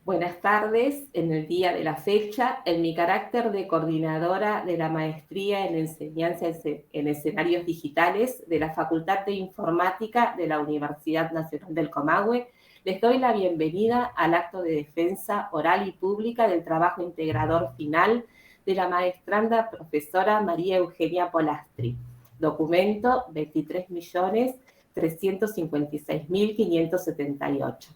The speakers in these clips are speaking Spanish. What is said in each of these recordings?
Buenas tardes. En el día de la fecha, en mi carácter de coordinadora de la maestría en enseñanza en escenarios digitales de la Facultad de Informática de la Universidad Nacional del Comahue, les doy la bienvenida al acto de defensa oral y pública del trabajo integrador final de la maestranda profesora María Eugenia Polastri. Documento 23.356.578.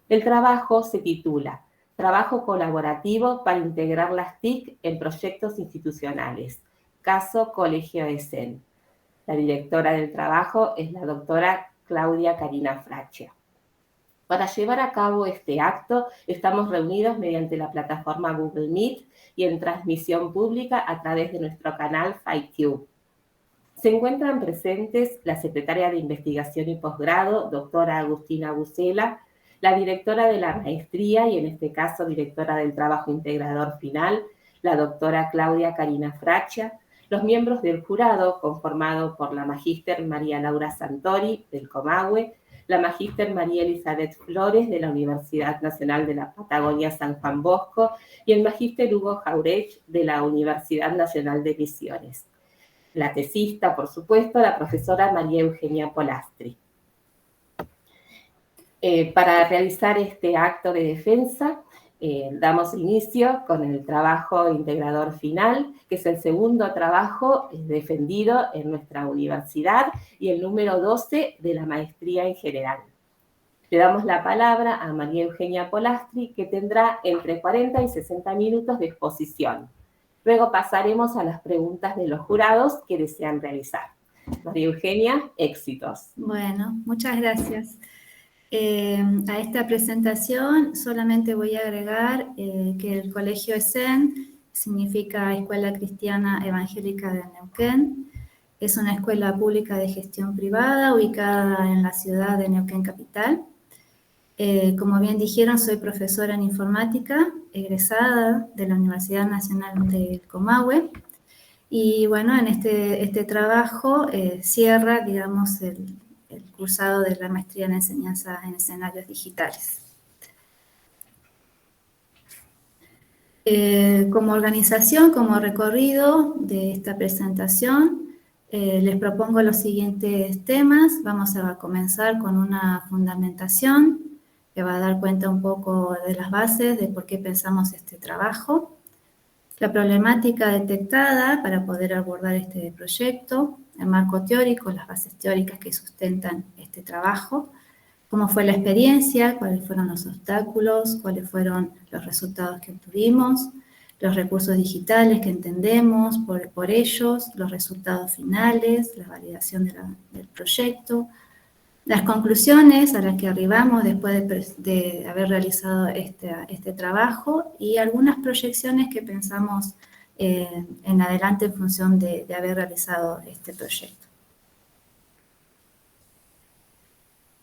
El trabajo se titula Trabajo colaborativo para integrar las TIC en proyectos institucionales. Caso Colegio ESEN. La directora del trabajo es la doctora Claudia Karina Fraccia. Para llevar a cabo este acto, estamos reunidos mediante la plataforma Google Meet y en transmisión pública a través de nuestro canal FITube. Se encuentran presentes la secretaria de Investigación y Posgrado, doctora Agustina Bucela, la directora de la maestría y en este caso directora del trabajo integrador final, la doctora Claudia Karina Fraccia, los miembros del jurado conformado por la magíster María Laura Santori del Comahue, la magíster María Elizabeth Flores de la Universidad Nacional de la Patagonia San Juan Bosco y el magíster Hugo Jaurech de la Universidad Nacional de Misiones. La tesista, por supuesto, la profesora María Eugenia Polastri. Para realizar este acto de defensa, damos inicio con el trabajo integrador final, que es el segundo trabajo defendido en nuestra universidad y el número 12 de la maestría en general. Le damos la palabra a María Eugenia Polastri, que tendrá entre 40 y 60 minutos de exposición. Luego pasaremos a las preguntas de los jurados que desean realizar. María Eugenia, éxitos. Bueno, muchas gracias. A esta presentación solamente voy a agregar que el Colegio ESEN significa Escuela Cristiana Evangélica de Neuquén. Es una escuela pública de gestión privada ubicada en la ciudad de Neuquén Capital. Como bien dijeron, soy profesora en informática, egresada de la Universidad Nacional del Comahue. Y bueno, en este trabajo cierra, digamos, el cursado de la maestría en enseñanza en escenarios digitales. Como organización, como recorrido de esta presentación, les propongo los siguientes temas. Vamos a comenzar con una fundamentación que va a dar cuenta un poco de las bases de por qué pensamos este trabajo. La problemática detectada para poder abordar este proyecto, el marco teórico, las bases teóricas que sustentan este trabajo, cómo fue la experiencia, cuáles fueron los obstáculos, cuáles fueron los resultados que obtuvimos, los recursos digitales que entendemos por ellos, los resultados finales, la validación del proyecto, las conclusiones a las que arribamos después de haber realizado este trabajo y algunas proyecciones que pensamos en adelante en función de haber realizado este proyecto.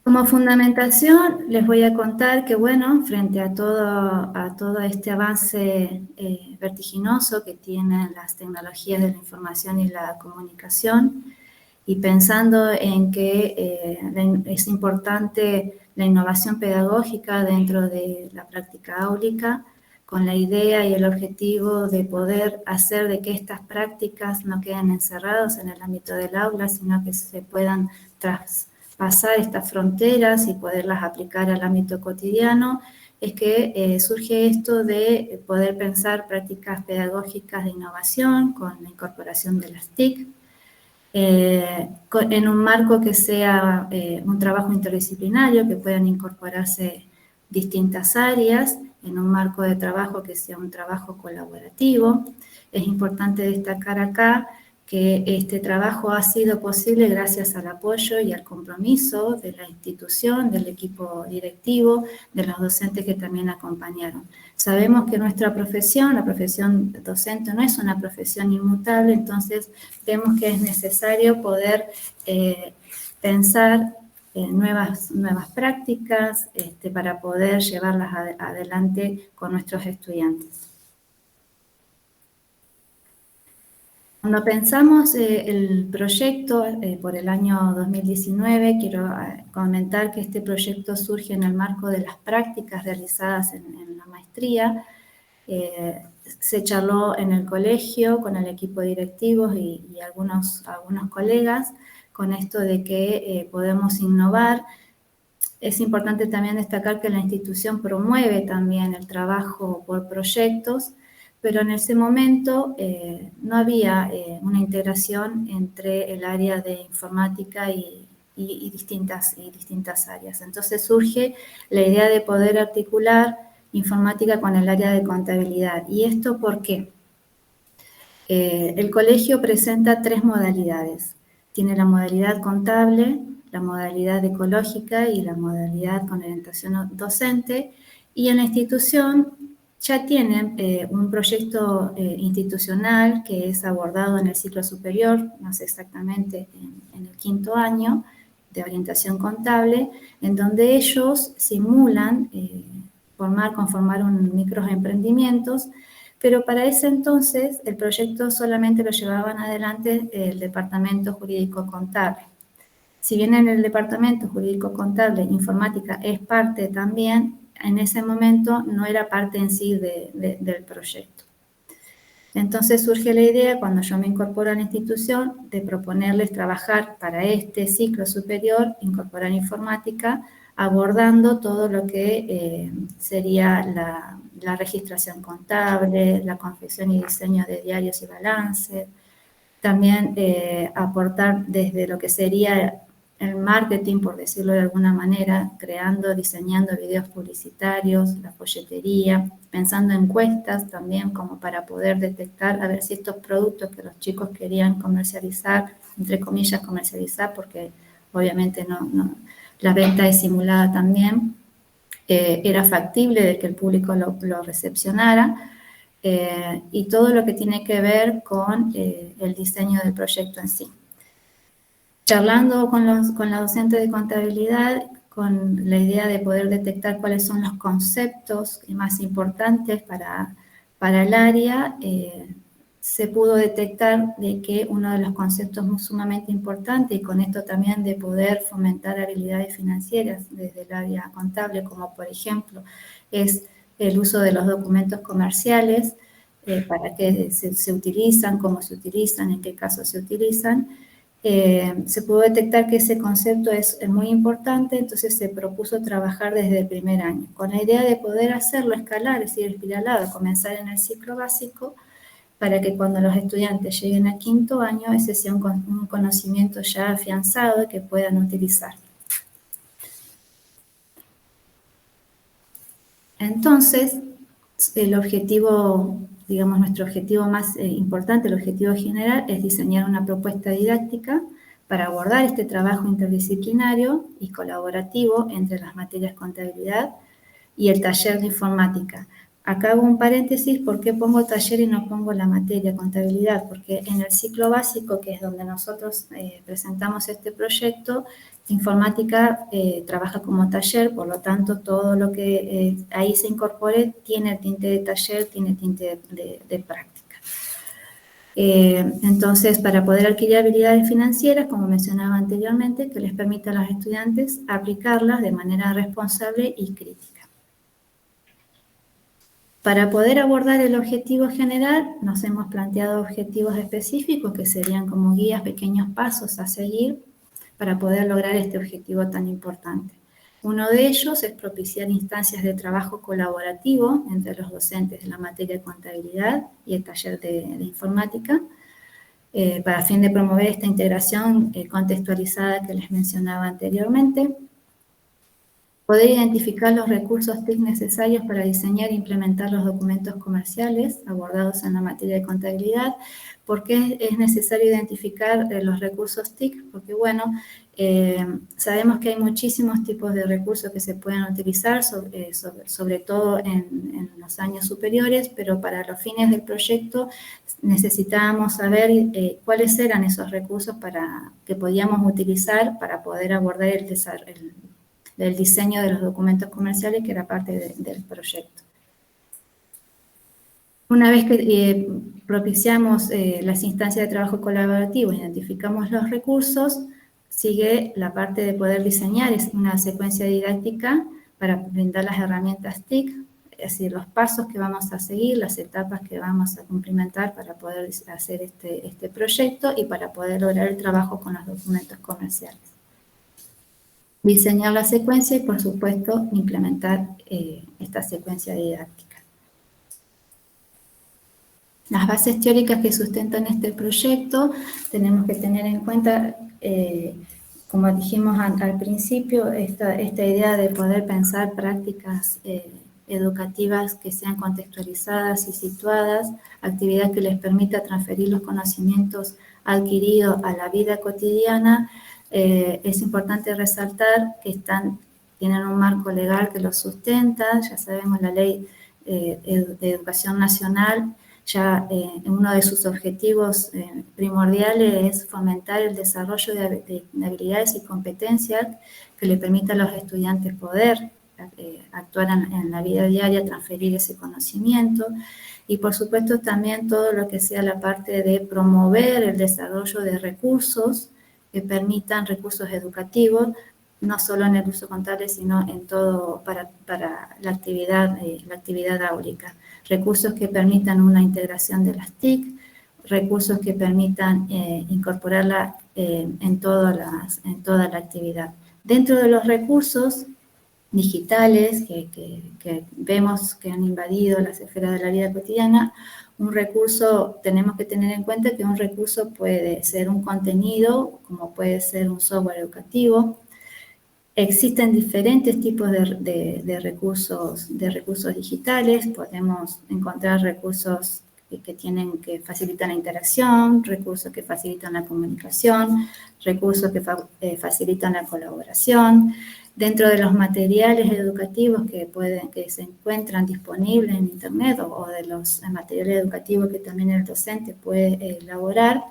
Como fundamentación les voy a contar que, bueno, frente a todo este avance vertiginoso que tienen las tecnologías de la información y la comunicación, y pensando en que es importante la innovación pedagógica dentro de la práctica áulica, con la idea y el objetivo de poder hacer de que estas prácticas no queden encerradas en el ámbito del aula, sino que se puedan traspasar estas fronteras y poderlas aplicar al ámbito cotidiano, es que surge esto de poder pensar prácticas pedagógicas de innovación con la incorporación de las TIC, en un marco que sea un trabajo interdisciplinario, que puedan incorporarse distintas áreas, en un marco de trabajo que sea un trabajo colaborativo. Es importante destacar acá que este trabajo ha sido posible gracias al apoyo y al compromiso de la institución, del equipo directivo, de los docentes que también acompañaron. Sabemos que nuestra profesión, la profesión docente, no es una profesión inmutable, entonces vemos que es necesario poder pensar nuevas prácticas para poder llevarlas adelante con nuestros estudiantes. Cuando pensamos el proyecto por el año 2019, quiero comentar que este proyecto surge en el marco de las prácticas realizadas en la maestría. Se charló en el colegio con el equipo directivo y algunos colegas con esto de que podemos innovar. Es importante también destacar que la institución promueve también el trabajo por proyectos, pero en ese momento no había una integración entre el área de informática y distintas áreas. Entonces surge la idea de poder articular informática con el área de contabilidad. ¿Y esto por qué? El colegio presenta 3 modalidades. Tiene la modalidad contable, la modalidad ecológica y la modalidad con orientación docente. Y en la institución ya tienen un proyecto institucional que es abordado en el ciclo superior, más exactamente en el 5º año de orientación contable, en donde ellos simulan conformar un microemprendimientos, pero para ese entonces el proyecto solamente lo llevaban adelante el departamento jurídico contable. Si bien en el departamento jurídico contable informática es parte también, en ese momento no era parte en sí del proyecto. Entonces surge la idea, cuando yo me incorporo a la institución, de proponerles trabajar para este ciclo superior, incorporar informática, abordando todo lo que sería la registración contable, la confección y diseño de diarios y balances, también aportar desde lo que sería el marketing, por decirlo de alguna manera, diseñando videos publicitarios, la folletería, pensando en encuestas también como para poder detectar a ver si estos productos que los chicos querían comercializar, entre comillas comercializar, porque obviamente la venta es simulada también, era factible de que el público lo recepcionara, y todo lo que tiene que ver con el diseño del proyecto en sí. Charlando con la docente de contabilidad, con la idea de poder detectar cuáles son los conceptos más importantes para el área, se pudo detectar de que uno de los conceptos muy sumamente importantes, y con esto también de poder fomentar habilidades financieras desde el área contable, como por ejemplo es el uso de los documentos comerciales, para qué se utilizan, cómo se utilizan, en qué casos se utilizan. Se pudo detectar que ese concepto es muy importante, entonces se propuso trabajar desde el primer año, con la idea de poder hacerlo escalar, es decir, espiralado, comenzar en el ciclo básico, para que cuando los estudiantes lleguen al 5º año, ese sea un conocimiento ya afianzado que puedan utilizar. Entonces, el objetivo, digamos, nuestro objetivo más importante, el objetivo general, es diseñar una propuesta didáctica para abordar este trabajo interdisciplinario y colaborativo entre las materias contabilidad y el taller de informática. Acá hago un paréntesis, ¿por qué pongo taller y no pongo la materia contabilidad? Porque en el ciclo básico, que es donde nosotros presentamos este proyecto, informática trabaja como taller, por lo tanto todo lo que ahí se incorpore tiene tinte de taller, tiene tinte de práctica. Entonces, para poder adquirir habilidades financieras, como mencionaba anteriormente, que les permita a los estudiantes aplicarlas de manera responsable y crítica. Para poder abordar el objetivo general, nos hemos planteado objetivos específicos que serían como guías, pequeños pasos a seguir para poder lograr este objetivo tan importante. Uno de ellos es propiciar instancias de trabajo colaborativo entre los docentes de la materia de contabilidad y el taller de informática, para fin de promover esta integración contextualizada que les mencionaba anteriormente. Poder identificar los recursos TIC necesarios para diseñar e implementar los documentos comerciales abordados en la materia de contabilidad. ¿Por qué es necesario identificar los recursos TIC? Porque, bueno, sabemos que hay muchísimos tipos de recursos que se pueden utilizar, sobre todo en los años superiores, pero para los fines del proyecto necesitábamos saber cuáles eran esos recursos que podíamos utilizar para poder abordar el diseño de los documentos comerciales, que era parte del proyecto. Una vez que propiciamos las instancias de trabajo colaborativo, identificamos los recursos, sigue la parte de poder diseñar una secuencia didáctica para brindar las herramientas TIC, es decir, los pasos que vamos a seguir, las etapas que vamos a cumplimentar para poder hacer este proyecto y para poder lograr el trabajo con los documentos comerciales. Diseñar la secuencia y, por supuesto, implementar esta secuencia didáctica. Las bases teóricas que sustentan este proyecto, tenemos que tener en cuenta, como dijimos al principio, esta idea de poder pensar prácticas educativas que sean contextualizadas y situadas, actividad que les permita transferir los conocimientos adquiridos a la vida cotidiana. Es importante resaltar que tienen un marco legal que los sustenta, ya sabemos la Ley de Educación Nacional, ya uno de sus objetivos primordiales es fomentar el desarrollo de habilidades y competencias que le permitan a los estudiantes poder actuar en la vida diaria, transferir ese conocimiento y por supuesto también todo lo que sea la parte de promover el desarrollo de recursos que permitan recursos educativos, no solo en el uso contable, sino en todo para la actividad áulica. Recursos que permitan una integración de las TIC, recursos que permitan incorporarla en toda la actividad. Dentro de los recursos digitales que vemos que han invadido las esferas de la vida cotidiana, un recurso, tenemos que tener en cuenta que un recurso puede ser un contenido, como puede ser un software educativo. Existen diferentes tipos de recursos digitales, podemos encontrar recursos que facilitan la interacción, recursos que facilitan la comunicación, recursos que facilitan la colaboración. Dentro de los materiales educativos que se encuentran disponibles en Internet o de los materiales educativos que también el docente puede elaborar,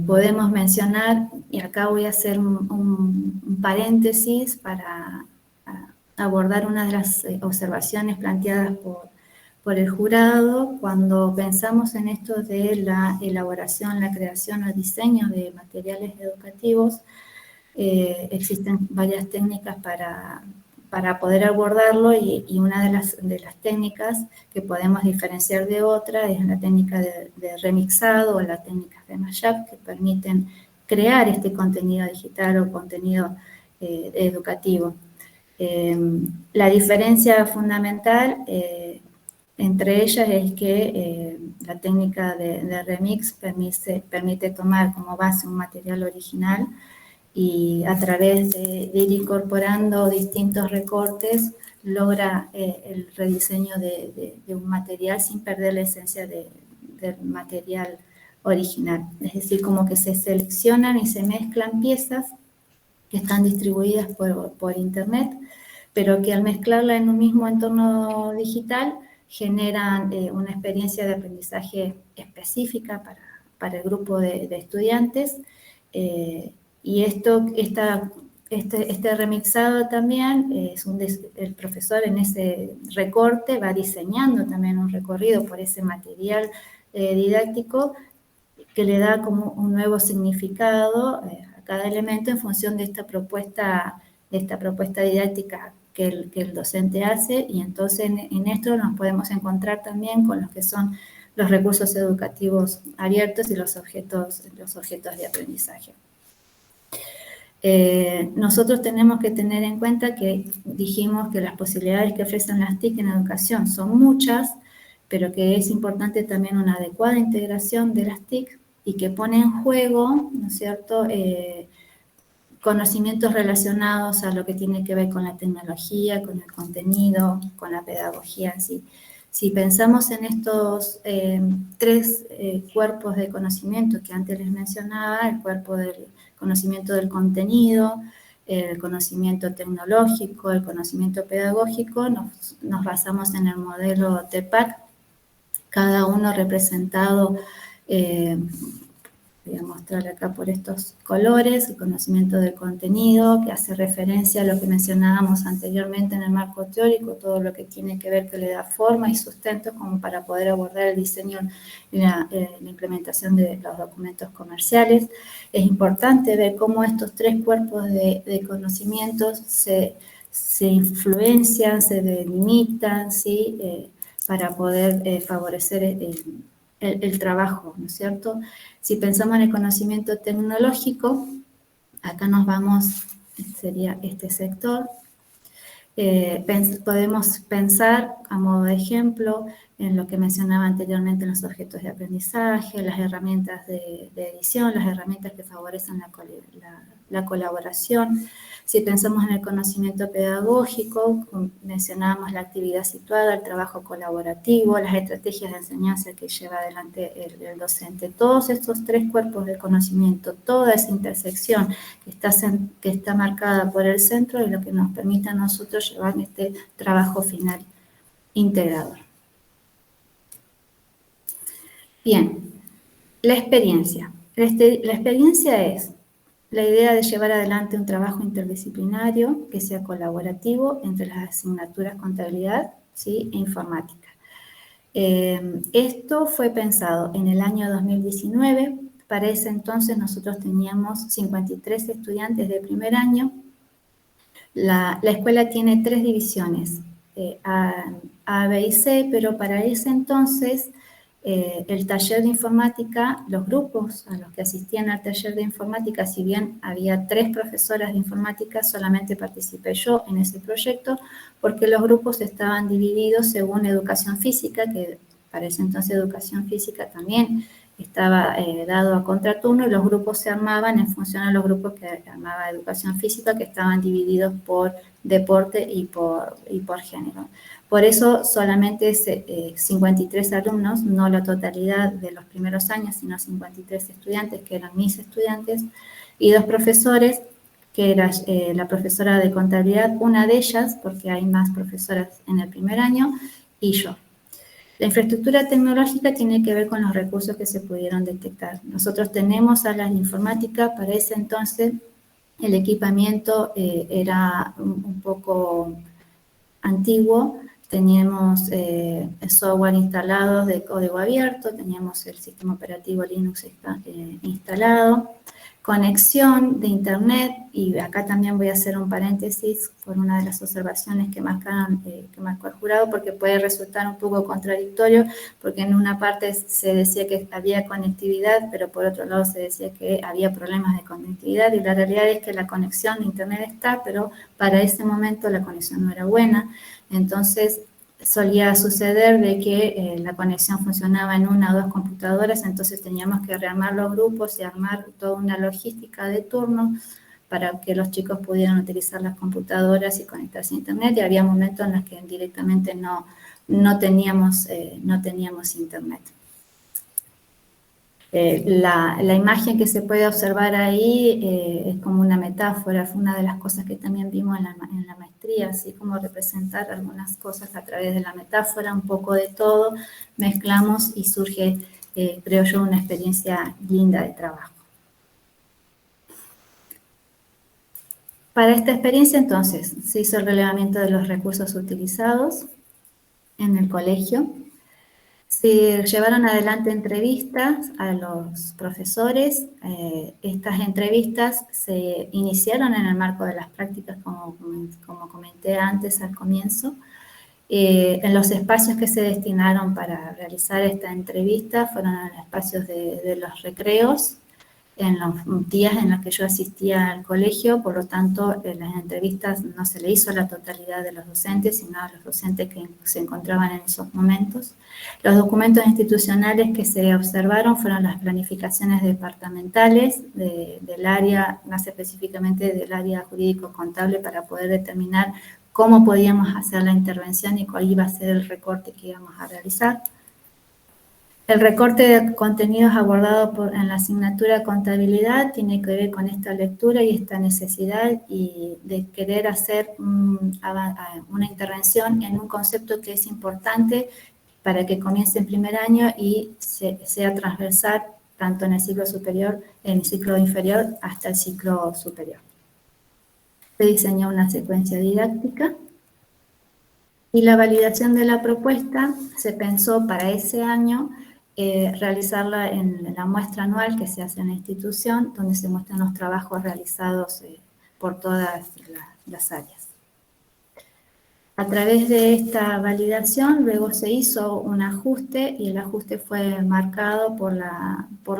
podemos mencionar, y acá voy a hacer un paréntesis para abordar una de las observaciones planteadas por el jurado cuando pensamos en esto de la elaboración, la creación o diseño de materiales educativos. Existen varias técnicas para poder abordarlo y una de las técnicas que podemos diferenciar de otra es la técnica de remixado o la técnica de mashup que permiten crear este contenido digital o contenido educativo. La diferencia fundamental entre ellas es que la técnica de remix permite tomar como base un material original y a través de ir incorporando distintos recortes logra el rediseño de un material sin perder la esencia del material original. Es decir, como que se seleccionan y se mezclan piezas que están distribuidas por Internet, pero que al mezclarla en un mismo entorno digital generan una experiencia de aprendizaje específica para el grupo de estudiantes. Y este remixado también, el profesor en ese recorte va diseñando también un recorrido por ese material didáctico que le da como un nuevo significado a cada elemento en función de esta propuesta didáctica que el docente hace, y entonces en esto nos podemos encontrar también con los que son los recursos educativos abiertos y los objetos de aprendizaje. Nosotros tenemos que tener en cuenta que dijimos que las posibilidades que ofrecen las TIC en educación son muchas, pero que es importante también una adecuada integración de las TIC y que pone en juego, ¿no es cierto?, conocimientos relacionados a lo que tiene que ver con la tecnología, con el contenido, con la pedagogía en sí. Si pensamos en estos tres cuerpos de conocimiento que antes les mencionaba, el cuerpo del conocimiento del contenido, el conocimiento tecnológico, el conocimiento pedagógico, nos basamos en el modelo TEPAC, cada uno representado voy a mostrar acá por estos colores, el conocimiento del contenido, que hace referencia a lo que mencionábamos anteriormente en el marco teórico, todo lo que tiene que ver que le da forma y sustento como para poder abordar el diseño y la implementación de los documentos comerciales. Es importante ver cómo estos tres cuerpos de conocimientos se influencian, se delimitan, ¿sí? Para poder favorecer el trabajo, ¿no es cierto? Si pensamos en el conocimiento tecnológico, acá nos vamos, sería este sector. Podemos pensar, a modo de ejemplo, en lo que mencionaba anteriormente, los objetos de aprendizaje, las herramientas de edición, las herramientas que favorecen la colaboración. Si pensamos en el conocimiento pedagógico, mencionábamos la actividad situada, el trabajo colaborativo, las estrategias de enseñanza que lleva adelante el docente. Todos estos tres cuerpos de conocimiento, toda esa intersección que está marcada por el centro es lo que nos permite a nosotros llevar este trabajo final integrador. Bien, la experiencia. La experiencia es la idea de llevar adelante un trabajo interdisciplinario que sea colaborativo entre las asignaturas contabilidad, ¿sí? E informática. Esto fue pensado en el año 2019. Para ese entonces nosotros teníamos 53 estudiantes de primer año. La escuela tiene 3 divisiones, A, B y C, pero para ese entonces el taller de informática, los grupos a los que asistían al taller de informática, si bien había 3 profesoras de informática, solamente participé yo en ese proyecto, porque los grupos estaban divididos según educación física, que para ese entonces educación física también estaba dado a contraturno, y los grupos se armaban en función a los grupos que armaba educación física, que estaban divididos por deporte y por género. Por eso solamente 53 alumnos, no la totalidad de los primeros años, sino 53 estudiantes, que eran mis estudiantes, y 2 profesores, que era la profesora de contabilidad, una de ellas, porque hay más profesoras en el primer año, y yo. La infraestructura tecnológica tiene que ver con los recursos que se pudieron detectar. Nosotros tenemos salas de informática, para ese entonces el equipamiento era un poco antiguo, teníamos software instalado de código abierto, teníamos el sistema operativo Linux instalado, conexión de internet, y acá también voy a hacer un paréntesis por una de las observaciones que marcó el jurado, porque puede resultar un poco contradictorio, porque en una parte se decía que había conectividad, pero por otro lado se decía que había problemas de conectividad, y la realidad es que la conexión de internet está, pero para ese momento la conexión no era buena. Entonces solía suceder de que la conexión funcionaba en 1 o 2 computadoras, entonces teníamos que rearmar los grupos y armar toda una logística de turno para que los chicos pudieran utilizar las computadoras y conectarse a internet, y había momentos en los que directamente no teníamos internet. La imagen que se puede observar ahí es como una metáfora, fue una de las cosas que también vimos en la maestría, así como representar algunas cosas a través de la metáfora, un poco de todo, mezclamos y surge, creo yo, una experiencia linda de trabajo. Para esta experiencia, entonces, se hizo el relevamiento de los recursos utilizados en el colegio. Se llevaron adelante entrevistas a los profesores. Estas entrevistas se iniciaron en el marco de las prácticas, como comenté antes al comienzo. En los espacios que se destinaron para realizar esta entrevista fueron en espacios de los recreos, en los días en los que yo asistía al colegio, por lo tanto, en las entrevistas no se le hizo a la totalidad de los docentes, sino a los docentes que se encontraban en esos momentos. Los documentos institucionales que se observaron fueron las planificaciones departamentales del área, más específicamente del área jurídico-contable, para poder determinar cómo podíamos hacer la intervención y cuál iba a ser el recorte que íbamos a realizar. El recorte de contenidos abordado en la asignatura contabilidad tiene que ver con esta lectura y esta necesidad y de querer hacer una intervención en un concepto que es importante para que comience en primer año y sea transversal tanto en el ciclo superior, en el ciclo inferior hasta el ciclo superior. Se diseñó una secuencia didáctica y la validación de la propuesta se pensó para ese año realizarla en la muestra anual que se hace en la institución, donde se muestran los trabajos realizados por todas las áreas. A través de esta validación, luego se hizo un ajuste y el ajuste fue marcado por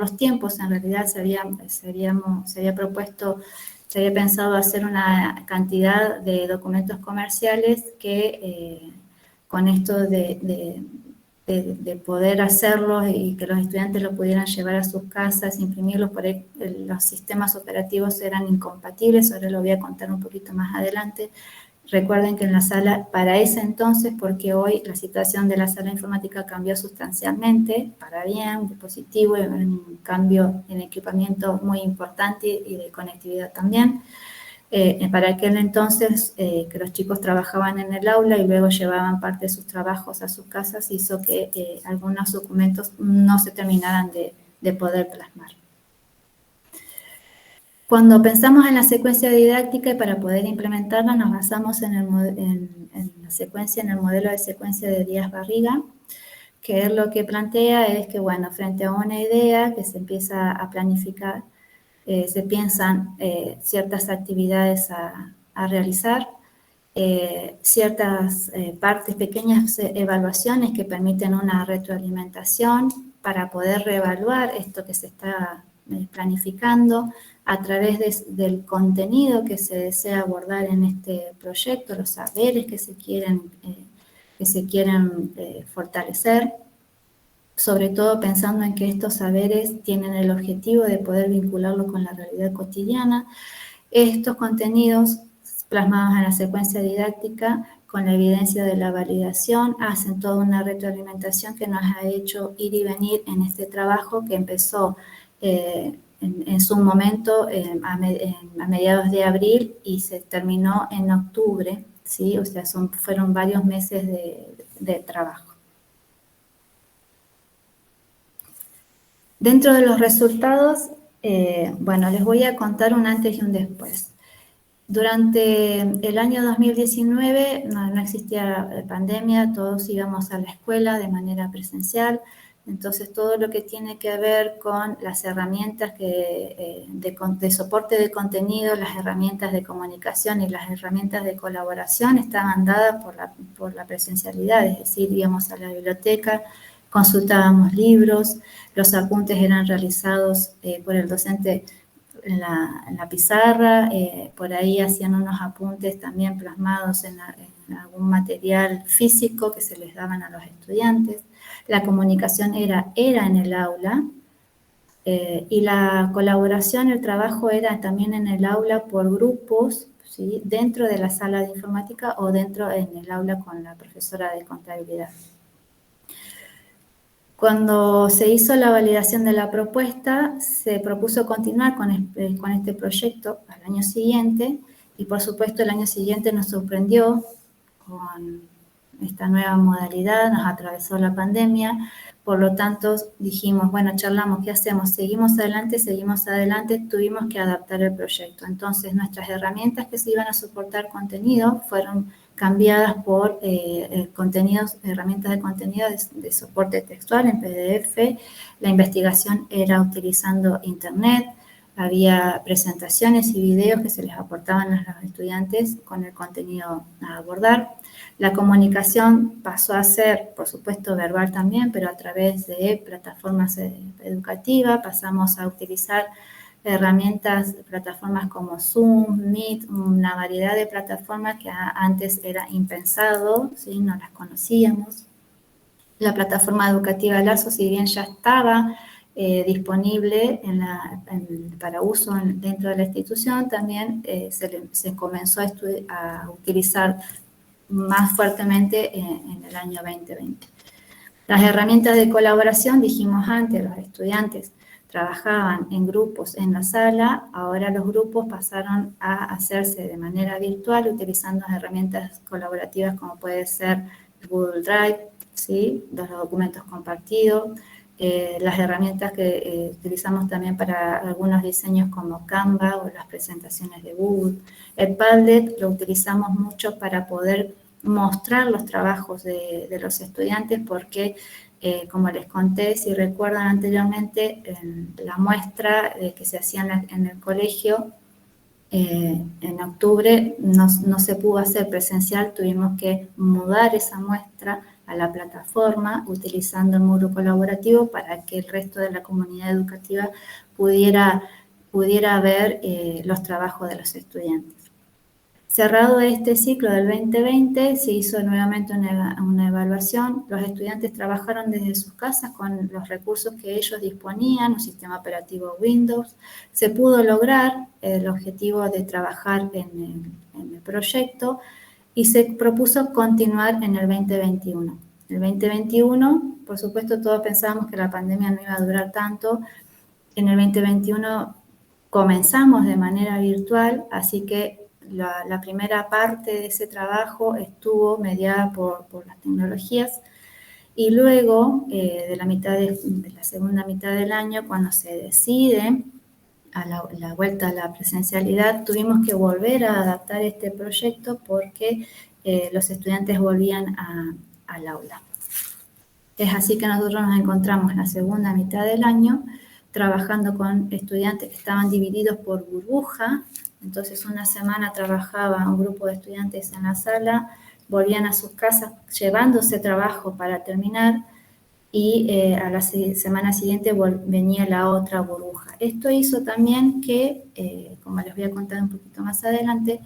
los tiempos. En realidad se había pensado hacer una cantidad de documentos comerciales que con esto de poder hacerlos y que los estudiantes lo pudieran llevar a sus casas, imprimirlos, por ahí los sistemas operativos eran incompatibles, ahora lo voy a contar un poquito más adelante. Recuerden que en la sala, para ese entonces, porque hoy la situación de la sala informática cambió sustancialmente, para bien, de positivo, un cambio en equipamiento muy importante y de conectividad también. Para aquel entonces, que los chicos trabajaban en el aula y luego llevaban parte de sus trabajos a sus casas, hizo que algunos documentos no se terminaran de poder plasmar. Cuando pensamos en la secuencia didáctica y para poder implementarla, nos basamos en el modelo de secuencia de Díaz-Barriga, que lo que plantea es que, bueno, frente a una idea que se empieza a planificar, se piensan ciertas actividades a realizar, ciertas partes, pequeñas evaluaciones que permiten una retroalimentación para poder reevaluar esto que se está planificando a través del contenido que se desea abordar en este proyecto, los saberes que se quieren fortalecer, sobre todo pensando en que estos saberes tienen el objetivo de poder vincularlo con la realidad cotidiana. Estos contenidos plasmados en la secuencia didáctica, con la evidencia de la validación, hacen toda una retroalimentación que nos ha hecho ir y venir en este trabajo que empezó en su momento a mediados de abril y se terminó en octubre, ¿sí? O sea, fueron varios meses de trabajo. Dentro de los resultados, bueno, les voy a contar un antes y un después. Durante el año 2019 no existía pandemia, todos íbamos a la escuela de manera presencial, entonces todo lo que tiene que ver con las herramientas de soporte de contenido, las herramientas de comunicación y las herramientas de colaboración estaban dadas por la presencialidad, es decir, íbamos a la biblioteca, consultábamos libros, los apuntes eran realizados por el docente en la pizarra, por ahí hacían unos apuntes también plasmados en algún material físico que se les daban a los estudiantes. La comunicación era en el aula y la colaboración, el trabajo era también en el aula por grupos, ¿sí? Dentro de la sala de informática o dentro en el aula con la profesora de contabilidad. Cuando se hizo la validación de la propuesta, se propuso continuar con este proyecto al año siguiente y por supuesto el año siguiente nos sorprendió con esta nueva modalidad, nos atravesó la pandemia, por lo tanto dijimos, bueno, charlamos, ¿qué hacemos? ¿Seguimos adelante? Tuvimos que adaptar el proyecto. Entonces nuestras herramientas que se iban a soportar contenido fueron cambiadas por herramientas de contenido de soporte textual en PDF. La investigación era utilizando internet, había presentaciones y videos que se les aportaban a los estudiantes con el contenido a abordar. La comunicación pasó a ser, por supuesto, verbal también, pero a través de plataformas educativas pasamos a utilizar plataformas como Zoom, Meet, una variedad de plataformas que antes era impensado, ¿sí? No las conocíamos. La plataforma educativa Lazo, si bien ya estaba disponible para uso dentro de la institución, también se comenzó a utilizar más fuertemente en el año 2020. Las herramientas de colaboración, dijimos antes, los estudiantes trabajaban en grupos en la sala, ahora los grupos pasaron a hacerse de manera virtual utilizando herramientas colaborativas como puede ser Google Drive, ¿sí? Los documentos compartidos, las herramientas que utilizamos también para algunos diseños como Canva o las presentaciones de Google. El Padlet lo utilizamos mucho para poder mostrar los trabajos de los estudiantes porque, como les conté, si recuerdan anteriormente, en la muestra que se hacía en el colegio, en octubre no se pudo hacer presencial, tuvimos que mudar esa muestra a la plataforma utilizando el módulo colaborativo para que el resto de la comunidad educativa pudiera ver los trabajos de los estudiantes. Cerrado este ciclo del 2020, se hizo nuevamente una evaluación. Los estudiantes trabajaron desde sus casas con los recursos que ellos disponían, un sistema operativo Windows. Se pudo lograr el objetivo de trabajar en el proyecto y se propuso continuar en el 2021. El 2021, por supuesto, todos pensábamos que la pandemia no iba a durar tanto. En el 2021 comenzamos de manera virtual, así que la primera parte de ese trabajo estuvo mediada por las tecnologías y luego de la segunda mitad del año, cuando se decide a la vuelta a la presencialidad, tuvimos que volver a adaptar este proyecto porque los estudiantes volvían al aula. Es así que nosotros nos encontramos en la segunda mitad del año trabajando con estudiantes que estaban divididos por burbuja. Entonces, una semana trabajaba un grupo de estudiantes en la sala, volvían a sus casas llevándose trabajo para terminar y a la semana siguiente venía la otra burbuja. Esto hizo también que, como les voy a contar un poquito más adelante,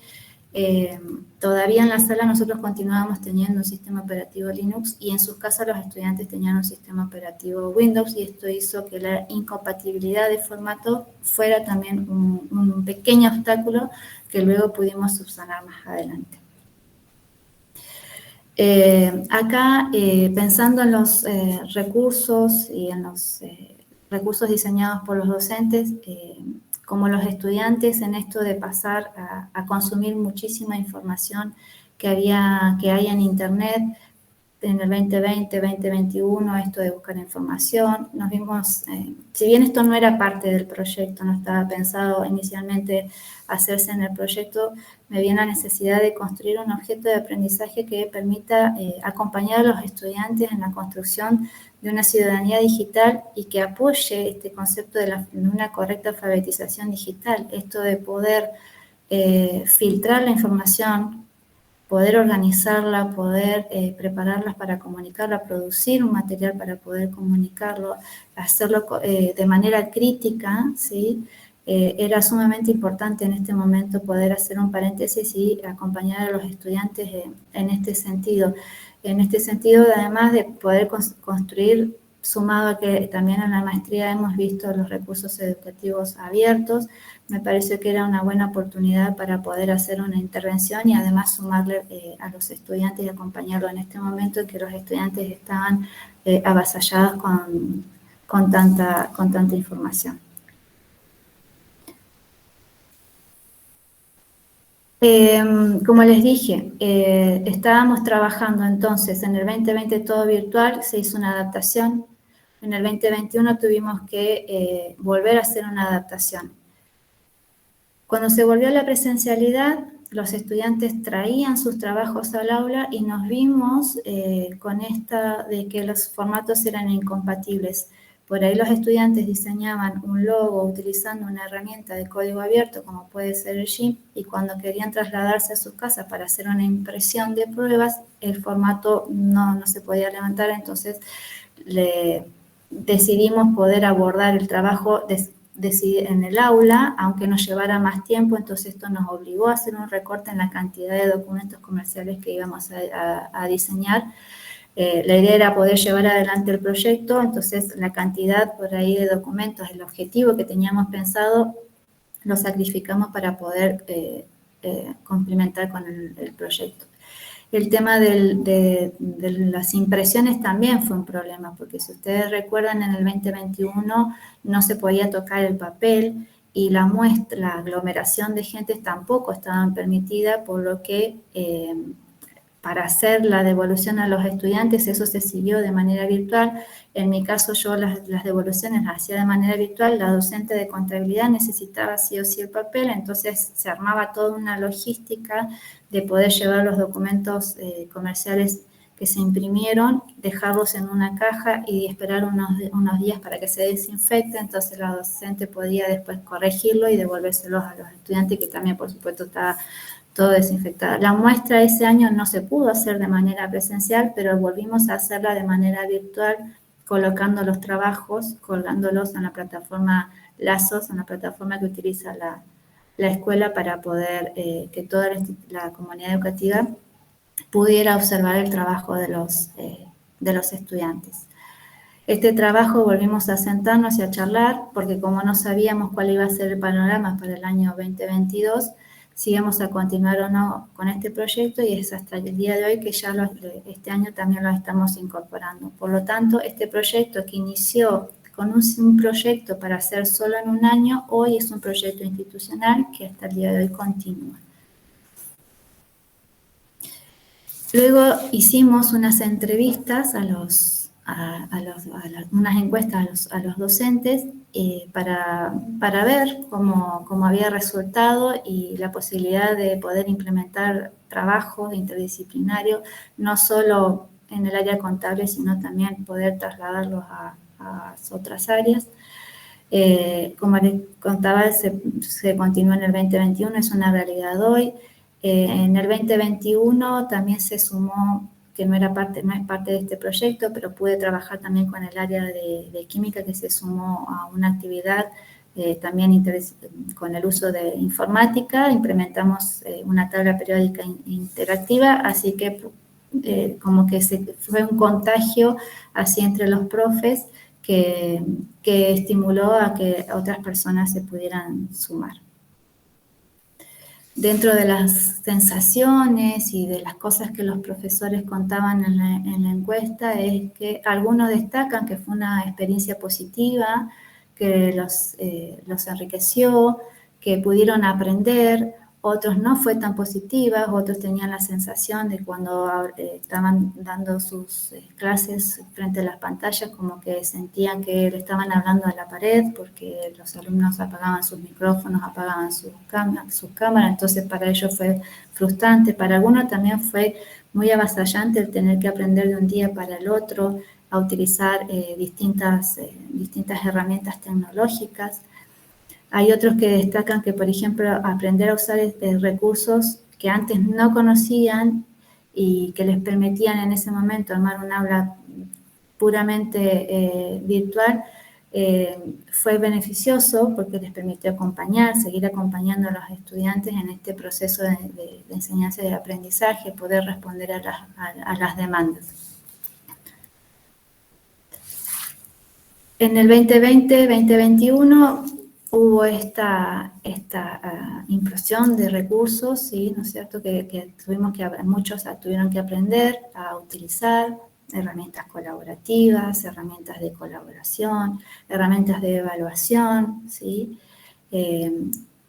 todavía en la sala nosotros continuábamos teniendo un sistema operativo Linux y en sus casas los estudiantes tenían un sistema operativo Windows y esto hizo que la incompatibilidad de formato fuera también un pequeño obstáculo que luego pudimos subsanar más adelante. Acá, pensando en los recursos y en los recursos diseñados por los docentes, como los estudiantes en esto de pasar a consumir muchísima información que hay en Internet, en el 2020, 2021, esto de buscar información, nos vimos, si bien esto no era parte del proyecto, no estaba pensado inicialmente hacerse en el proyecto, me viene la necesidad de construir un objeto de aprendizaje que permita acompañar a los estudiantes en la construcción de una ciudadanía digital y que apoye este concepto de una correcta alfabetización digital, esto de poder filtrar la información, poder organizarla, poder prepararlas para comunicarla, producir un material para poder comunicarlo, hacerlo de manera crítica, ¿sí? Era sumamente importante en este momento poder hacer un paréntesis y acompañar a los estudiantes en este sentido. En este sentido, además de poder construir, sumado a que también en la maestría hemos visto los recursos educativos abiertos, me pareció que era una buena oportunidad para poder hacer una intervención y además sumarle a los estudiantes y acompañarlo en este momento en que los estudiantes estaban avasallados con tanta información. Como les dije, estábamos trabajando entonces en el 2020 todo virtual, se hizo una adaptación. En el 2021 tuvimos que volver a hacer una adaptación. Cuando se volvió a la presencialidad, los estudiantes traían sus trabajos al aula y nos vimos con esta de que los formatos eran incompatibles. Por ahí los estudiantes diseñaban un logo utilizando una herramienta de código abierto como puede ser el GIMP y cuando querían trasladarse a sus casas para hacer una impresión de pruebas, el formato no se podía levantar, entonces decidimos poder abordar el trabajo en el aula, aunque nos llevara más tiempo, entonces esto nos obligó a hacer un recorte en la cantidad de documentos comerciales que íbamos a diseñar. La idea era poder llevar adelante el proyecto, entonces la cantidad por ahí de documentos, el objetivo que teníamos pensado, lo sacrificamos para poder complementar con el proyecto. El tema de las impresiones también fue un problema, porque si ustedes recuerdan, en el 2021 no se podía tocar el papel y la aglomeración de gente tampoco estaba permitida, por lo que para hacer la devolución a los estudiantes, eso se siguió de manera virtual. En mi caso, yo las devoluciones las hacía de manera virtual. La docente de contabilidad necesitaba sí o sí el papel, entonces se armaba toda una logística de poder llevar los documentos comerciales que se imprimieron, dejarlos en una caja y esperar unos días para que se desinfecte. Entonces la docente podía después corregirlo y devolvérselos a los estudiantes, que también, por supuesto, estaba todo desinfectado. La muestra ese año no se pudo hacer de manera presencial, pero volvimos a hacerla de manera virtual, colocando los trabajos, colgándolos en la plataforma Lazos, en la plataforma que utiliza la escuela para poder que toda la comunidad educativa pudiera observar el trabajo de los estudiantes. Este trabajo volvimos a sentarnos y a charlar, porque como no sabíamos cuál iba a ser el panorama para el año 2022, si íbamos a continuar o no con este proyecto, y es hasta el día de hoy que ya este año también lo estamos incorporando. Por lo tanto, este proyecto que inició con un proyecto para hacer solo en un año, hoy es un proyecto institucional que hasta el día de hoy continúa. Luego hicimos unas entrevistas unas encuestas a los docentes para ver cómo había resultado y la posibilidad de poder implementar trabajos interdisciplinarios, no solo en el área contable, sino también poder trasladarlos a otras áreas. Como les contaba, se continúa en el 2021, es una realidad hoy. En el 2021 también se sumó, que no es parte de este proyecto, pero pude trabajar también con el área de química, que se sumó a una actividad también con el uso de informática. Implementamos una tabla periódica interactiva, así que como que fue un contagio así entre los profes que estimuló a que otras personas se pudieran sumar. Dentro de las sensaciones y de las cosas que los profesores contaban en la encuesta, es que algunos destacan que fue una experiencia positiva, que los enriqueció, que pudieron aprender. Otros no fue tan positiva, otros tenían la sensación de cuando estaban dando sus clases frente a las pantallas, como que sentían que le estaban hablando a la pared, porque los alumnos apagaban sus micrófonos, apagaban sus cámaras, entonces para ellos fue frustrante. Para algunos también fue muy avasallante el tener que aprender de un día para el otro a utilizar distintas herramientas tecnológicas. Hay otros que destacan que, por ejemplo, aprender a usar recursos que antes no conocían y que les permitían en ese momento armar un aula puramente virtual, fue beneficioso porque les permitió seguir acompañando a los estudiantes en este proceso de enseñanza y de aprendizaje, poder responder a las demandas. En el 2020-2021 hubo esta implosión de recursos, ¿sí? ¿No es cierto? Que muchos tuvieron que aprender a utilizar herramientas colaborativas, herramientas de colaboración, herramientas de evaluación, ¿sí?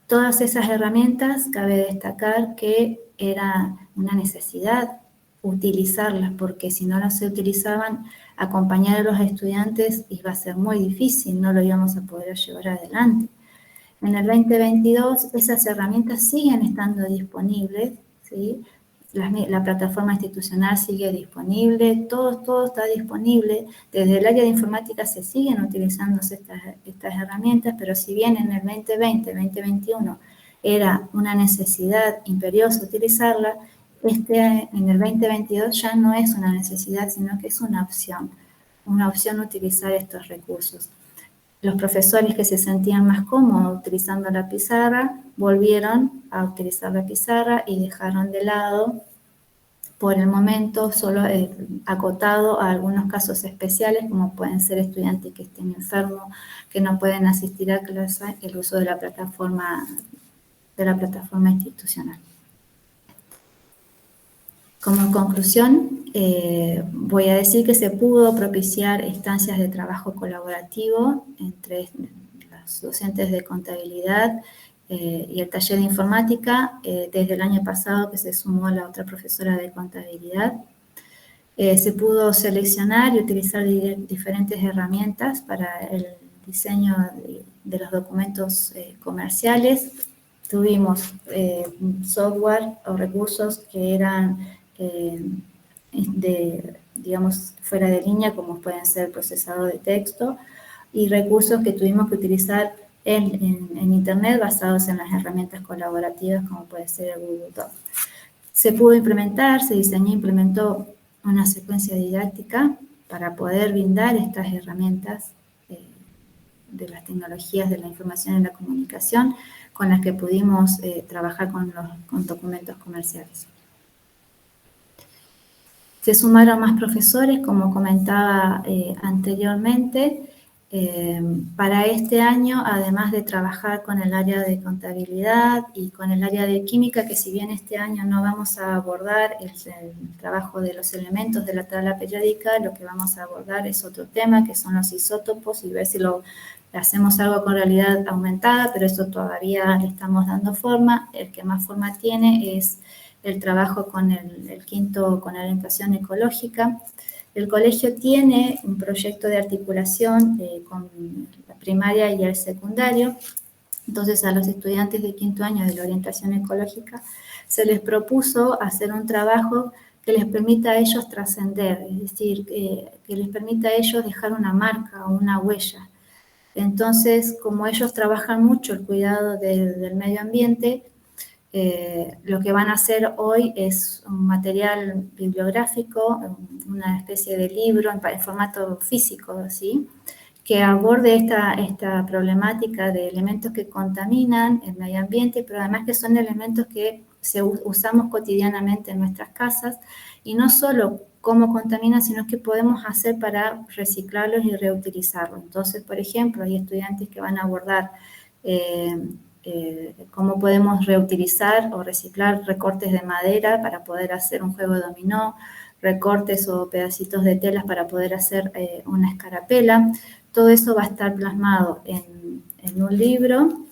Todas esas herramientas, cabe destacar que era una necesidad utilizarlas, porque si no las se utilizaban, acompañar a los estudiantes iba a ser muy difícil, no lo íbamos a poder llevar adelante. En el 2022 esas herramientas siguen estando disponibles, ¿sí? La plataforma institucional sigue disponible, todo está disponible. Desde el área de informática se siguen utilizando estas herramientas, pero si bien en el 2020-2021 era una necesidad imperiosa utilizarla, en el 2022 ya no es una necesidad, sino que es una opción utilizar estos recursos. Los profesores que se sentían más cómodos utilizando la pizarra volvieron a utilizar la pizarra y dejaron de lado, por el momento, solo acotado a algunos casos especiales, como pueden ser estudiantes que estén enfermos, que no pueden asistir a clase, el uso de la plataforma institucional. Como conclusión, voy a decir que se pudo propiciar instancias de trabajo colaborativo entre los docentes de contabilidad y el taller de informática desde el año pasado, que se sumó la otra profesora de contabilidad. Se pudo seleccionar y utilizar diferentes herramientas para el diseño de los documentos comerciales. Tuvimos software o recursos que eran digamos, fuera de línea, como pueden ser procesador de texto, y recursos que tuvimos que utilizar en Internet basados en las herramientas colaborativas, como puede ser el Google Docs. Se pudo implementar, se diseñó e implementó una secuencia didáctica para poder brindar estas herramientas de las tecnologías de la información y la comunicación con las que pudimos trabajar con documentos comerciales. Se sumaron más profesores, como comentaba anteriormente. Para este año, además de trabajar con el área de contabilidad y con el área de química, que si bien este año no vamos a abordar el trabajo de los elementos de la tabla periódica, lo que vamos a abordar es otro tema, que son los isótopos, y ver si hacemos algo con realidad aumentada, pero eso todavía le estamos dando forma. El que más forma tiene es el trabajo con el quinto, con orientación ecológica. El colegio tiene un proyecto de articulación con la primaria y el secundario. Entonces, a los estudiantes de quinto año de la orientación ecológica se les propuso hacer un trabajo que les permita a ellos trascender, es decir, que les permita a ellos dejar una marca o una huella. Entonces, como ellos trabajan mucho el cuidado del medio ambiente, lo que van a hacer hoy es un material bibliográfico, una especie de libro en formato físico, ¿sí?, que aborde esta problemática de elementos que contaminan el medio ambiente, pero además que son elementos que usamos cotidianamente en nuestras casas, y no solo cómo contaminan, sino qué podemos hacer para reciclarlos y reutilizarlos. Entonces, por ejemplo, hay estudiantes que van a abordar cómo podemos reutilizar o reciclar recortes de madera para poder hacer un juego de dominó, recortes o pedacitos de telas para poder hacer una escarapela. Todo eso va a estar plasmado en un libro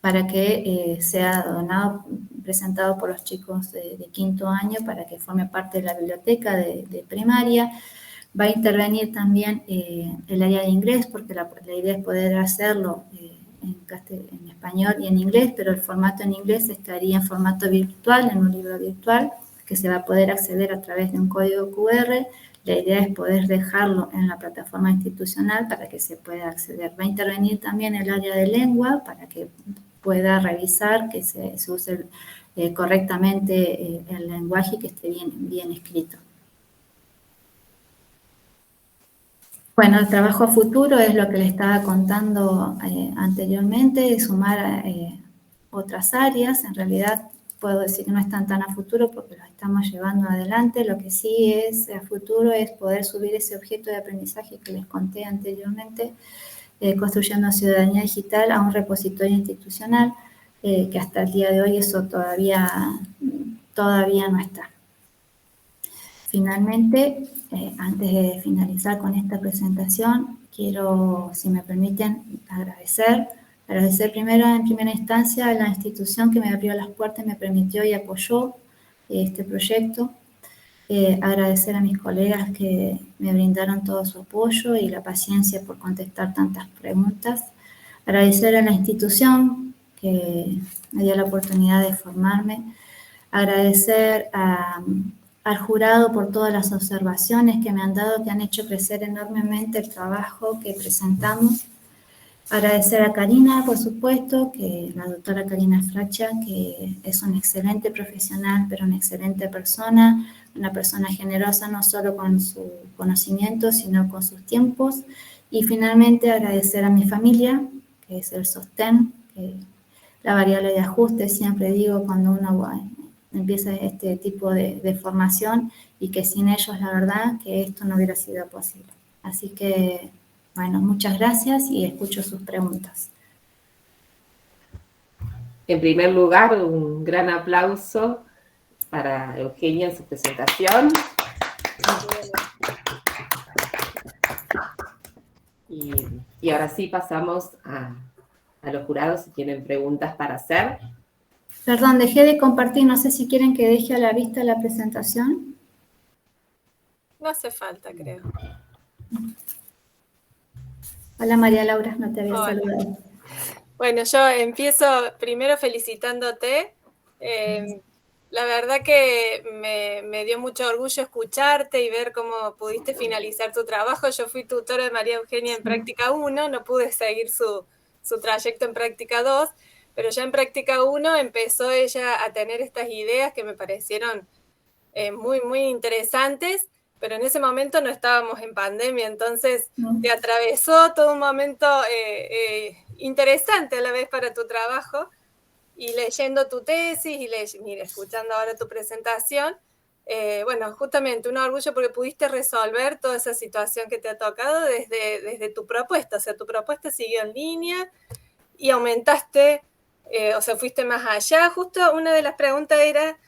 para que sea donado, presentado por los chicos de quinto año, para que forme parte de la biblioteca de primaria. Va a intervenir también el área de inglés, porque la idea es poder hacerlo en español y en inglés, pero el formato en inglés estaría en formato virtual, en un libro virtual, que se va a poder acceder a través de un código QR. La idea es poder dejarlo en la plataforma institucional para que se pueda acceder. Va a intervenir también el área de lengua para que pueda revisar que se use correctamente el lenguaje y que esté bien escrito. Bueno, el trabajo a futuro es lo que le estaba contando anteriormente, sumar otras áreas. En realidad puedo decir que no están tan a futuro porque los estamos llevando adelante. Lo que sí es a futuro es poder subir ese objeto de aprendizaje que les conté anteriormente, construyendo ciudadanía digital, a un repositorio institucional, que hasta el día de hoy eso todavía no está. Finalmente, antes de finalizar con esta presentación, quiero, si me permiten, agradecer primero, en primera instancia, a la institución que me abrió las puertas, me permitió y apoyó este proyecto. Agradecer a mis colegas que me brindaron todo su apoyo y la paciencia por contestar tantas preguntas. Agradecer a la institución que me dio la oportunidad de formarme. Agradecer al jurado por todas las observaciones que me han dado, que han hecho crecer enormemente el trabajo que presentamos. Agradecer a Karina, por supuesto, que la doctora Karina Fracha, que es una excelente profesional, pero una excelente persona, una persona generosa no solo con su conocimiento, sino con sus tiempos. Y finalmente agradecer a mi familia, que es el sostén, que la variable de ajuste, siempre digo, cuando uno empieza este tipo de formación, y que sin ellos, la verdad, que esto no hubiera sido posible. Así que, bueno, muchas gracias y escucho sus preguntas. En primer lugar, un gran aplauso para Eugenia en su presentación. Y ahora sí pasamos a los jurados si tienen preguntas para hacer. Perdón, dejé de compartir, no sé si quieren que deje a la vista la presentación. No hace falta, creo. Hola María Laura, no te había Hola. saludado. Bueno, yo empiezo primero felicitándote. La verdad que me dio mucho orgullo escucharte y ver cómo pudiste finalizar tu trabajo. Yo fui tutora de María Eugenia en Práctica 1, no pude seguir su trayecto en Práctica 2, pero ya en Práctica 1 empezó ella a tener estas ideas que me parecieron muy, muy interesantes, pero en ese momento no estábamos en pandemia, entonces te atravesó todo un momento interesante a la vez para tu trabajo, y leyendo tu tesis y escuchando ahora tu presentación, bueno, justamente un orgullo porque pudiste resolver toda esa situación que te ha tocado desde tu propuesta, o sea, tu propuesta siguió en línea y aumentaste, o sea, fuiste más allá. Justo una de las preguntas era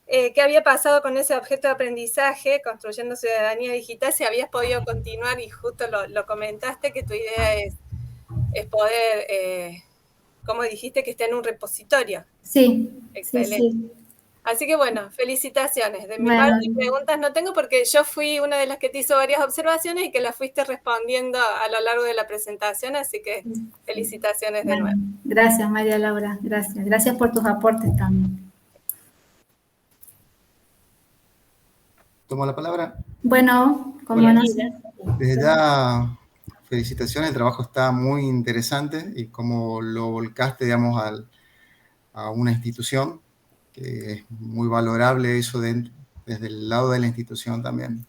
qué había pasado con ese objeto de aprendizaje, construyendo ciudadanía digital, si habías podido continuar, y justo lo comentaste, que tu idea es poder, como dijiste, que esté en un repositorio. Sí, excelente. Sí. Así que bueno, felicitaciones. De mi Bueno. parte, preguntas no tengo porque yo fui una de las que te hizo varias observaciones y que las fuiste respondiendo a lo largo de la presentación, así que felicitaciones de nuevo. Gracias María Laura, gracias. Gracias por tus aportes también. ¿Tomo la palabra? Bueno, como Bueno, no sé. desde ya, felicitaciones, el trabajo está muy interesante y cómo lo volcaste, digamos, a una institución, que es muy valorable eso desde el lado de la institución también.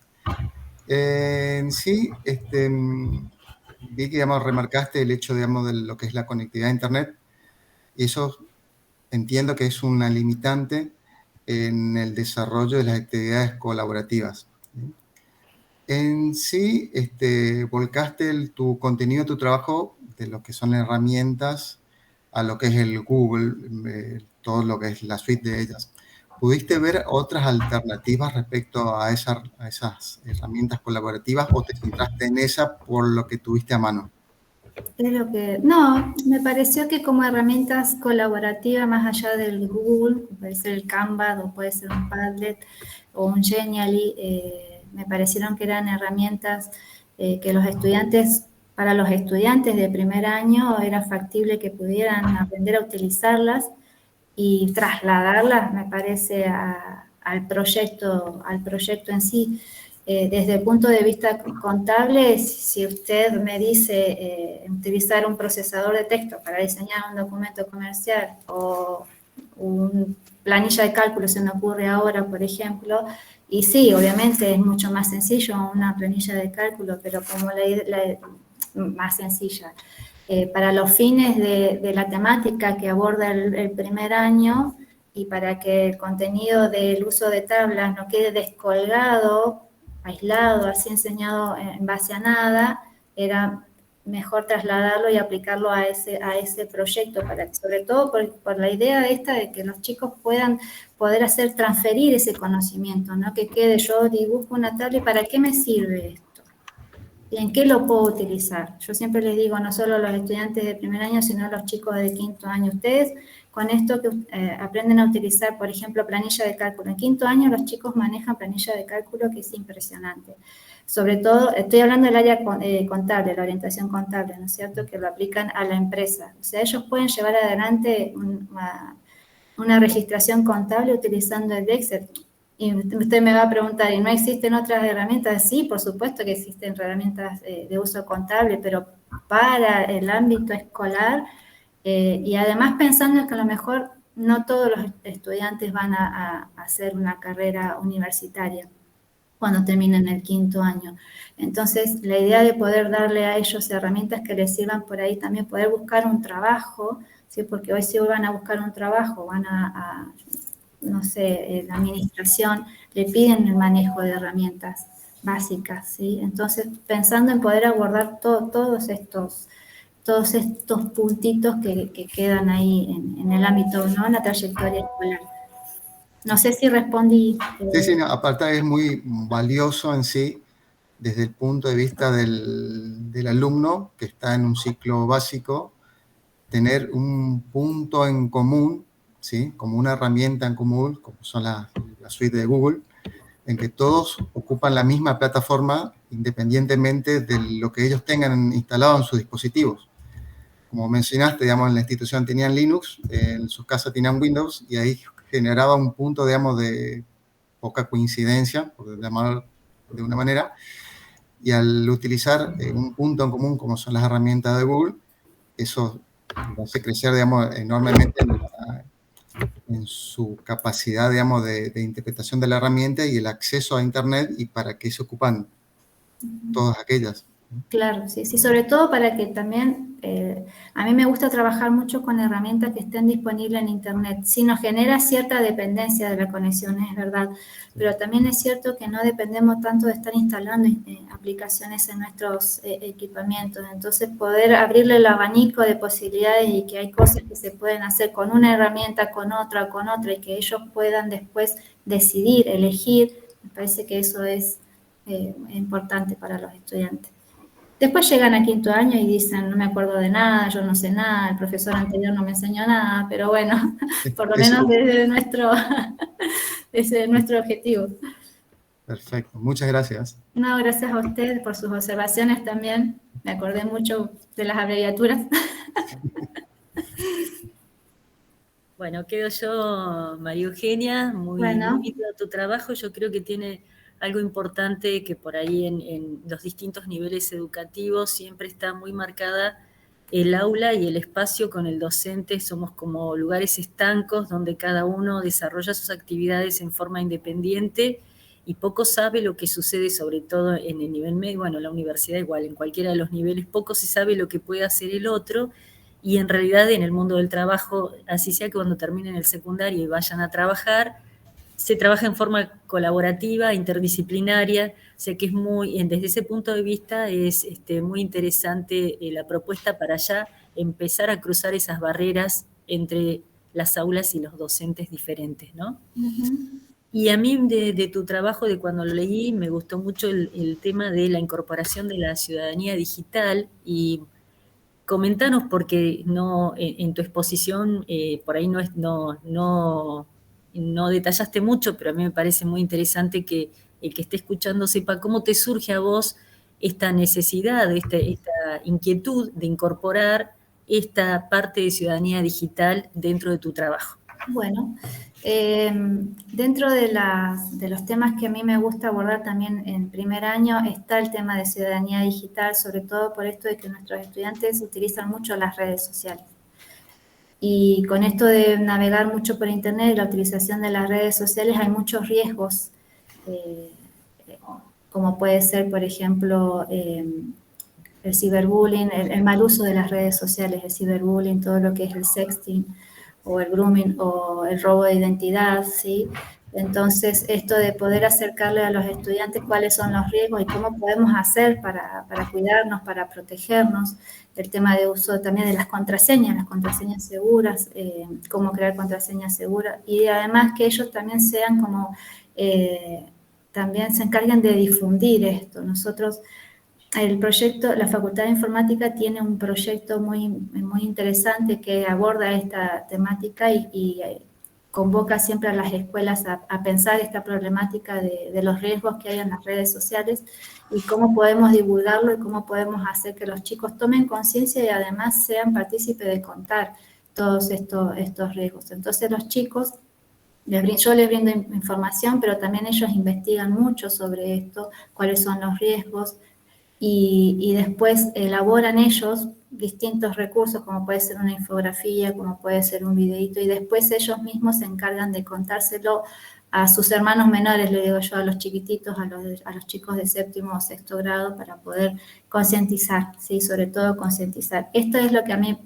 En sí, vi que, digamos, remarcaste el hecho, digamos, de lo que es la conectividad a Internet, y eso entiendo que es una limitante en el desarrollo de las actividades colaborativas. En sí, volcaste tu contenido, tu trabajo, de lo que son herramientas a lo que es el Google, todo lo que es la suite de ellas. ¿Pudiste ver otras alternativas respecto a esas herramientas colaborativas o te centraste en esa por lo que tuviste a mano? No, me pareció que como herramientas colaborativas, más allá del Google, puede ser el Canva o puede ser un Padlet o un Genially, me parecieron que eran herramientas que para los estudiantes de primer año era factible que pudieran aprender a utilizarlas y trasladarlas, me parece, al proyecto en sí. Desde el punto de vista contable, si usted me dice utilizar un procesador de texto para diseñar un documento comercial o una planilla de cálculo, se me ocurre ahora, por ejemplo, y sí, obviamente es mucho más sencillo una planilla de cálculo, pero como más sencilla. Para los fines de la temática que aborda el primer año y para que el contenido del uso de tablas no quede descolgado, aislado, así enseñado en base a nada, era mejor trasladarlo y aplicarlo a ese proyecto, sobre todo por la idea esta de que los chicos puedan poder hacer transferir ese conocimiento, ¿no? Que quede, yo dibujo una tabla y ¿para qué me sirve esto? ¿Y en qué lo puedo utilizar? Yo siempre les digo, no solo a los estudiantes de primer año, sino a los chicos de quinto año. Ustedes, con esto que aprenden a utilizar, por ejemplo, planilla de cálculo. En quinto año los chicos manejan planilla de cálculo, que es impresionante. Sobre todo, estoy hablando del área contable, la orientación contable, ¿no es cierto?, que lo aplican a la empresa. O sea, ellos pueden llevar adelante una registración contable utilizando el Excel. Y usted me va a preguntar, ¿y no existen otras herramientas? Sí, por supuesto que existen herramientas de uso contable, pero para el ámbito escolar, y además pensando que a lo mejor no todos los estudiantes van a hacer una carrera universitaria cuando terminen el quinto año. Entonces, la idea de poder darle a ellos herramientas que les sirvan por ahí, también poder buscar un trabajo, ¿sí? Porque hoy si van a buscar un trabajo, van no sé, la administración, le piden el manejo de herramientas básicas, ¿sí? Entonces, pensando en poder abordar todos estos puntitos que quedan ahí en el ámbito, ¿no?, en la trayectoria escolar. No sé si respondí. Sí, no, aparte es muy valioso en sí, desde el punto de vista del alumno que está en un ciclo básico, tener un punto en común, ¿sí? Como una herramienta en común, como son la suite de Google, en que todos ocupan la misma plataforma independientemente de lo que ellos tengan instalado en sus dispositivos. Como mencionaste, digamos, en la institución tenían Linux, en sus casas tenían Windows, y ahí generaba un punto, digamos, de poca coincidencia, por llamar de una manera, y al utilizar un punto en común, como son las herramientas de Google, eso hace crecer, digamos, enormemente en su capacidad, digamos, de interpretación de la herramienta y el acceso a Internet y para qué se ocupan todas aquellas. Claro, sí, sí, sobre todo para que también, a mí me gusta trabajar mucho con herramientas que estén disponibles en Internet. Sí nos genera cierta dependencia de la conexión, es verdad, pero también es cierto que no dependemos tanto de estar instalando aplicaciones en nuestros equipamientos. Entonces, poder abrirle el abanico de posibilidades y que hay cosas que se pueden hacer con una herramienta, con otra, y que ellos puedan después decidir, elegir, me parece que eso es importante para los estudiantes. Después llegan a quinto año y dicen, no me acuerdo de nada, yo no sé nada, el profesor anterior no me enseñó nada, pero bueno, por lo menos ese es nuestro objetivo. Perfecto, muchas gracias. No, gracias a usted por sus observaciones también, me acordé mucho de las abreviaturas. Bueno, quedo yo, María Eugenia, muy lindo tu trabajo. Yo creo que tiene algo importante que por ahí en los distintos niveles educativos siempre está muy marcada el aula y el espacio con el docente. Somos como lugares estancos donde cada uno desarrolla sus actividades en forma independiente y poco sabe lo que sucede, sobre todo en el nivel medio, bueno, en la universidad igual, en cualquiera de los niveles, poco se sabe lo que puede hacer el otro. Y en realidad en el mundo del trabajo, así sea que cuando terminen el secundario y vayan a trabajar, se trabaja en forma colaborativa, interdisciplinaria, o sea que es muy, desde ese punto de vista es muy interesante la propuesta para ya empezar a cruzar esas barreras entre las aulas y los docentes diferentes, ¿no? Uh-huh. Y a mí de tu trabajo, de cuando lo leí, me gustó mucho el tema de la incorporación de la ciudadanía digital y comentanos, porque no, en tu exposición por ahí no detallaste mucho, pero a mí me parece muy interesante que el que esté escuchando sepa cómo te surge a vos esta necesidad, esta inquietud de incorporar esta parte de ciudadanía digital dentro de tu trabajo. Bueno, dentro de los temas que a mí me gusta abordar también en primer año está el tema de ciudadanía digital, sobre todo por esto de que nuestros estudiantes utilizan mucho las redes sociales. Y con esto de navegar mucho por internet y la utilización de las redes sociales hay muchos riesgos, como puede ser, por ejemplo, el ciberbullying, el mal uso de las redes sociales, el ciberbullying, todo lo que es el sexting, o el grooming, o el robo de identidad, ¿sí? Entonces, esto de poder acercarle a los estudiantes cuáles son los riesgos y cómo podemos hacer para cuidarnos, para protegernos, el tema de uso también de las contraseñas seguras, cómo crear contraseñas seguras, y además que ellos también sean como, también se encarguen de difundir esto. Nosotros, el proyecto, la Facultad de Informática tiene un proyecto muy interesante que aborda esta temática y convoca siempre a las escuelas a pensar esta problemática de los riesgos que hay en las redes sociales y cómo podemos divulgarlo y cómo podemos hacer que los chicos tomen conciencia y además sean partícipes de contar todos estos riesgos. Entonces los chicos, yo les brindo información, pero también ellos investigan mucho sobre esto, cuáles son los riesgos, y después elaboran ellos distintos recursos, como puede ser una infografía, como puede ser un videíto, y después ellos mismos se encargan de contárselo a sus hermanos menores, le digo yo, a los chiquititos, a los chicos de séptimo o sexto grado, para poder concientizar, ¿sí? Sobre todo concientizar. Esto es lo que a mí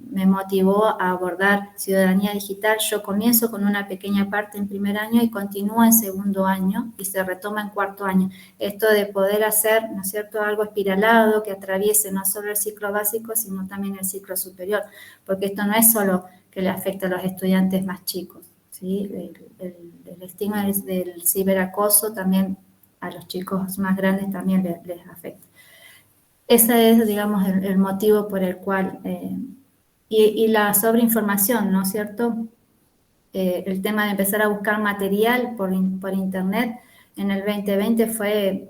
me motivó a abordar ciudadanía digital. Yo comienzo con una pequeña parte en primer año y continúo en segundo año y se retoma en cuarto año. Esto de poder hacer, ¿no es cierto?, algo espiralado que atraviese no solo el ciclo básico, sino también el ciclo superior, porque esto no es solo que le afecta a los estudiantes más chicos, ¿sí? El estigma del ciberacoso también a los chicos más grandes también les afecta. Ese es, digamos, el motivo por el cual Y la sobreinformación, ¿no es cierto? El tema de empezar a buscar material por internet en el 2020 fue,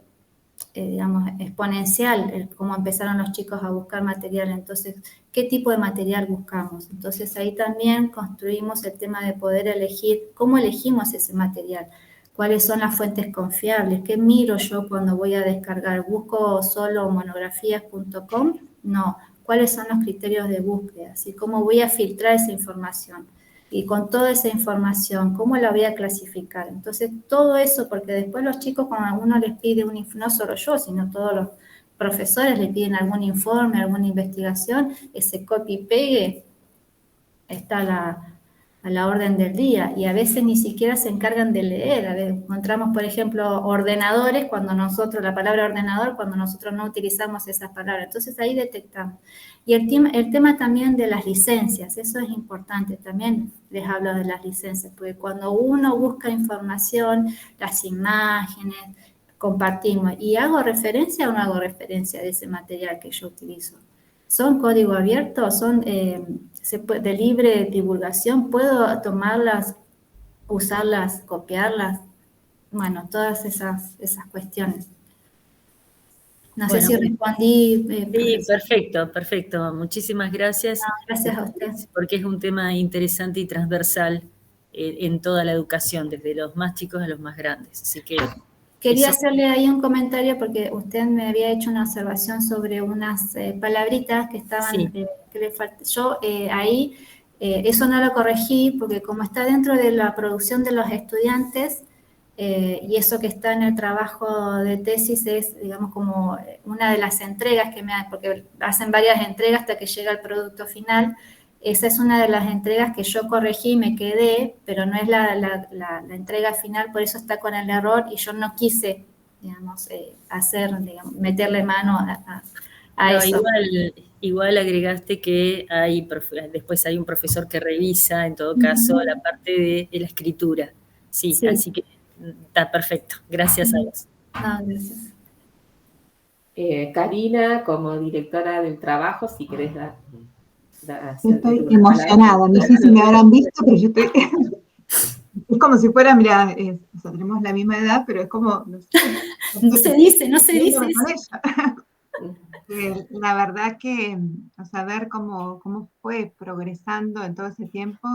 digamos, exponencial, cómo empezaron los chicos a buscar material. Entonces, ¿qué tipo de material buscamos? Entonces, ahí también construimos el tema de poder elegir, ¿cómo elegimos ese material? ¿Cuáles son las fuentes confiables? ¿Qué miro yo cuando voy a descargar? ¿Busco solo monografías.com? No. ¿Cuáles son los criterios de búsqueda? ¿Sí? ¿Cómo voy a filtrar esa información? Y con toda esa información, ¿cómo la voy a clasificar? Entonces, todo eso, porque después los chicos, cuando uno les pide no solo yo, sino todos los profesores le piden algún informe, alguna investigación, ese copy-pegue está a la orden del día, y a veces ni siquiera se encargan de leer. A veces encontramos, por ejemplo, ordenadores, la palabra ordenador, cuando nosotros no utilizamos esas palabras. Entonces ahí detectamos. Y el tema también de las licencias, eso es importante, también les hablo de las licencias, porque cuando uno busca información, las imágenes, compartimos, y ¿hago referencia o no hago referencia de ese material que yo utilizo? ¿Son código abierto? ¿Son de libre divulgación? ¿Puedo tomarlas, usarlas, copiarlas? Bueno, todas esas cuestiones. No sé si respondí. Sí, perfecto. Muchísimas gracias. No, gracias a usted. Porque es un tema interesante y transversal en toda la educación, desde los más chicos a los más grandes. Así que quería hacerle ahí un comentario porque usted me había hecho una observación sobre unas palabritas que estaban, sí. Que le faltan. Yo ahí, eso no lo corregí porque como está dentro de la producción de los estudiantes, y eso que está en el trabajo de tesis es, digamos, como una de las entregas que porque hacen varias entregas hasta que llega el producto final. Esa es una de las entregas que yo corregí, me quedé, pero no es la entrega final, por eso está con el error, y yo no quise, digamos, meterle mano a eso. Igual agregaste que después hay un profesor que revisa, en todo caso, la parte de la escritura. Sí, así que está perfecto. Gracias a vos. No, gracias. Karina, como directora del trabajo, si querés dar. Estoy emocionada, no sé si me habrán visto, pero yo estoy... Es como si fuera, mira, o sea, tenemos la misma edad, pero es como... No se dice. La verdad que, o sea, ver cómo fue progresando en todo ese tiempo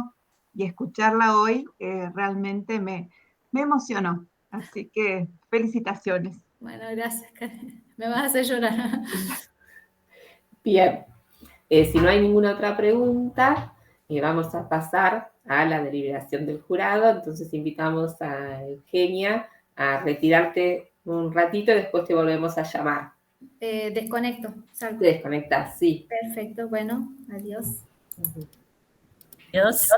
y escucharla hoy realmente me emocionó. Así que felicitaciones. Bueno, gracias, Karen. Me vas a hacer llorar. Bien. Si no hay ninguna otra pregunta, vamos a pasar a la deliberación del jurado. Entonces invitamos a Eugenia a retirarte un ratito y después te volvemos a llamar. Desconecto. Salgo. Te desconectas, sí. Perfecto, bueno, adiós. Adiós.